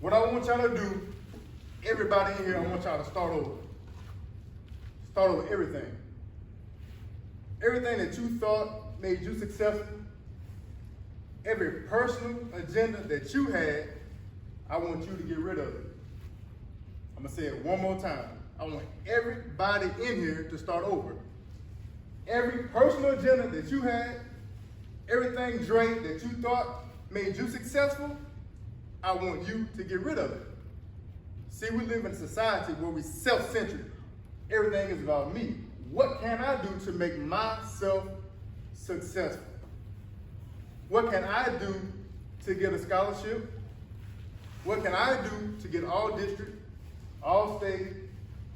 What I want y'all to do, everybody in here, I want y'all to start over. Start over everything. Everything that you thought made you successful, every personal agenda that you had, I want you to get rid of it. I'm gonna say it one more time. I want everybody in here to start over. Every personal agenda that you had, everything, Dre, that you thought made you successful, I want you to get rid of it. See, we live in a society where we're self-centered. Everything is about me. What can I do to make myself successful? What can I do to get a scholarship? What can I do to get all district, all state,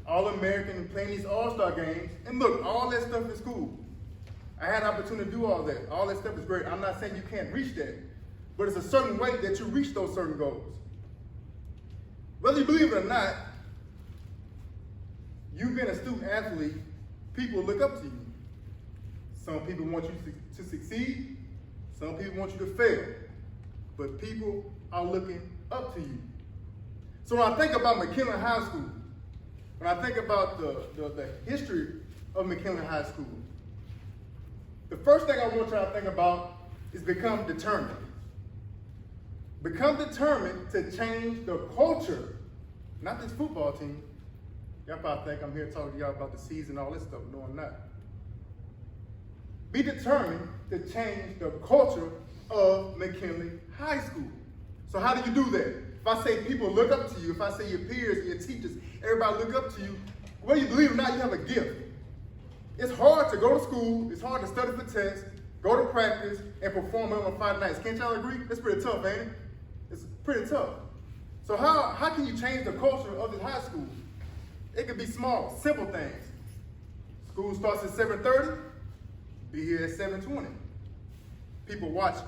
all American, and playing these all-star games? And look, all that stuff is cool. I had an opportunity to do all that. All that stuff is great. I'm not saying you can't reach that, but it's a certain way that you reach those certain goals. Whether you believe it or not, you've been a student athlete, people look up to you. Some people want you to succeed, some people want you to fail, but people are looking up to you. So when I think about McKinley High School, when I think about the history of McKinley High School, the first thing I want y'all to think about is become determined. Become determined to change the culture, not this football team. Y'all probably think I'm here talking to y'all about the season and all this stuff. No, I'm not. Be determined to change the culture of McKinley High School. So how do you do that? If I say people look up to you, if I say your peers and your teachers, everybody look up to you, whether you believe it or not, you have a gift. It's hard to go to school, it's hard to study for tests, go to practice, and perform on Friday nights. Can't y'all agree? It's pretty tough, ain't it? It's pretty tough. So how can you change the culture of this high school? It could be small, simple things. School starts at 7:30, be here at 7:20. People watching.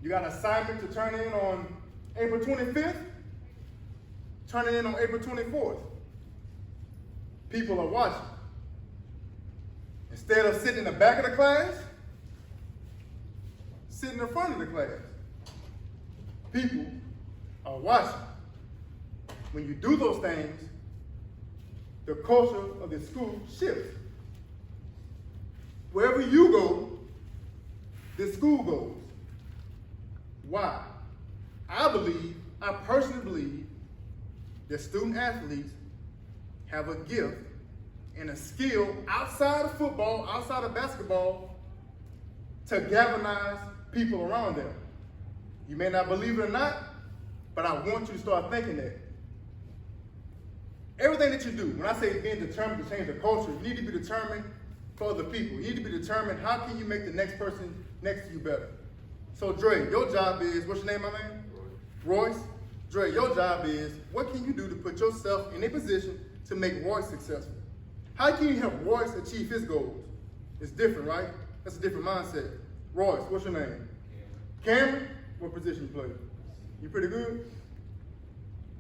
You got an assignment to turn in on April 25th, turn it in on April 24th. People are watching. Instead of sitting in the back of the class, sit in the front of the class. People are watching. When you do those things, the culture of the school shifts. Wherever you go, the school goes. Why? I personally believe that student athletes have a gift and a skill outside of football, outside of basketball, to galvanize people around them. You may not believe it or not, but I want you to start thinking that. Everything that you do, when I say being determined to change the culture, you need to be determined for other people. You need to be determined, how can you make the next person next to you better? So Dre, your job is, what's your name, my man? Royce. Dre, your job is, what can you do to put yourself in a position to make Royce successful? How can you help Royce achieve his goals? It's different, right? That's a different mindset. Royce, what's your name? Cameron. What position you play? You pretty good?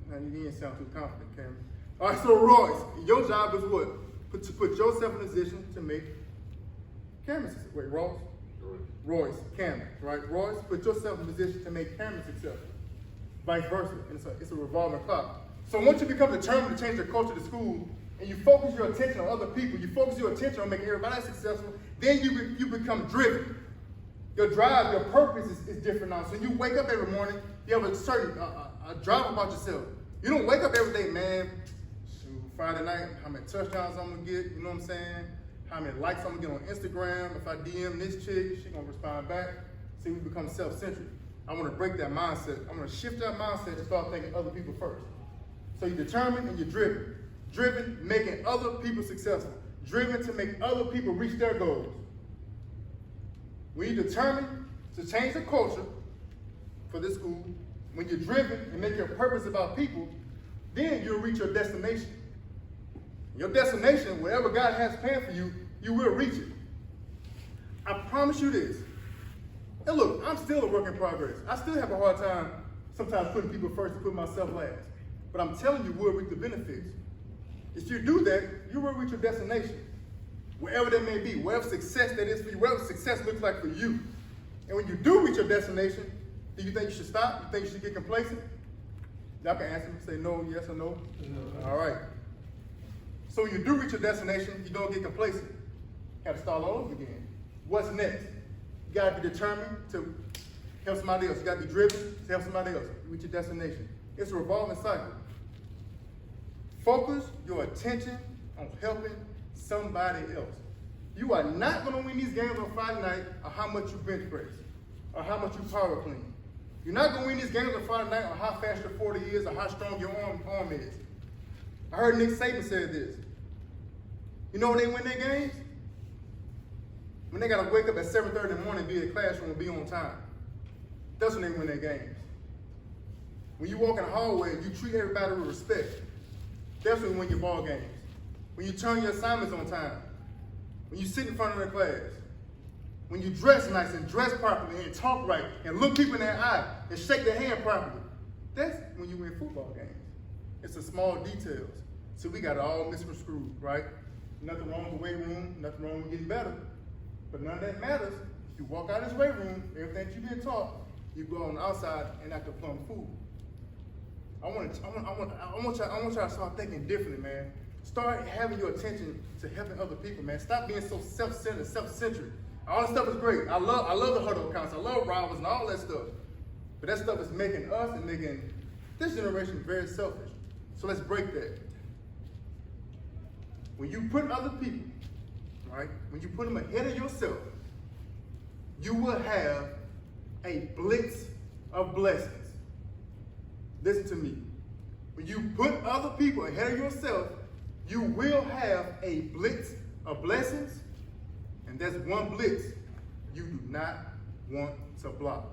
No, you didn't sound too confident, Cameron. All right, so Royce, your job is what? To put yourself in a position to make Cameron successful. Wait, Royce, Cameron, right? Royce, put yourself in a position to make Cameron successful. Vice versa, and it's a revolving clock. So once you become determined to change the culture of the school, and you focus your attention on other people, you focus your attention on making everybody successful, then you become driven. Your drive, your purpose is different now. So you wake up every morning, you have a certain a drive about yourself. You don't wake up every day, man, shoot, Friday night, how many touchdowns I'm gonna get, you know what I'm saying? How many likes I'm gonna get on Instagram. If I DM this chick, she gonna respond back. See, we become self-centered. I wanna break that mindset. I'm gonna shift that mindset and start thinking other people first. So you're determined and you're driven. Driven, making other people successful. Driven to make other people reach their goals. When you're determined to change the culture for this school, when you're driven and make your purpose about people, then you'll reach your destination. Your destination, whatever God has planned for you, you will reach it. I promise you this. And look, I'm still a work in progress. I still have a hard time sometimes putting people first and putting myself last. But I'm telling you, we'll reap the benefits. If you do that, you will reach your destination. Wherever that may be, whatever success that is for you, whatever success looks like for you. And when you do reach your destination, Do you think you should stop? You think you should get complacent? Y'all can answer me, say no, yes or no. No. All right. So when you do reach your destination, you don't get complacent. You got to start all over again. What's next? You got to be determined to help somebody else. You got to be driven to help somebody else reach your destination. It's a revolving cycle. Focus your attention on helping somebody else. You are not going to win these games on Friday night on how much you bench press or how much you power clean. You're not going to win these games on Friday night on how fast your 40 is or how strong your arm is. I heard Nick Saban say this. You know when they win their games? When they got to wake up at 7:30 in the morning, be in the classroom, and be on time. That's when they win their games. When you walk in the hallway, you treat everybody with respect. That's when you win your ball games. When you turn your assignments on time. When you sit in front of the class. When you dress nice and dress properly and talk right and look people in their eye and shake their hand properly. That's when you win football games. It's the small details. So we got it all misconstrued, right? Nothing wrong with the weight room, nothing wrong with getting better. But none of that matters. You walk out of this weight room, everything you've been taught, you go on the outside and act a plum fool. I want y'all to start thinking differently, man. Start having your attention to helping other people, man. Stop being so self-centered, self-centric. All this stuff is great. I love the huddle accounts. I love rivals and all that stuff. But that stuff is making us and making this generation very selfish. So let's break that. When you put other people, right? When you put them ahead of yourself, you will have a blitz of blessings. Listen to me. When you put other people ahead of yourself, you will have a blitz of blessings, and that's one blitz you do not want to block.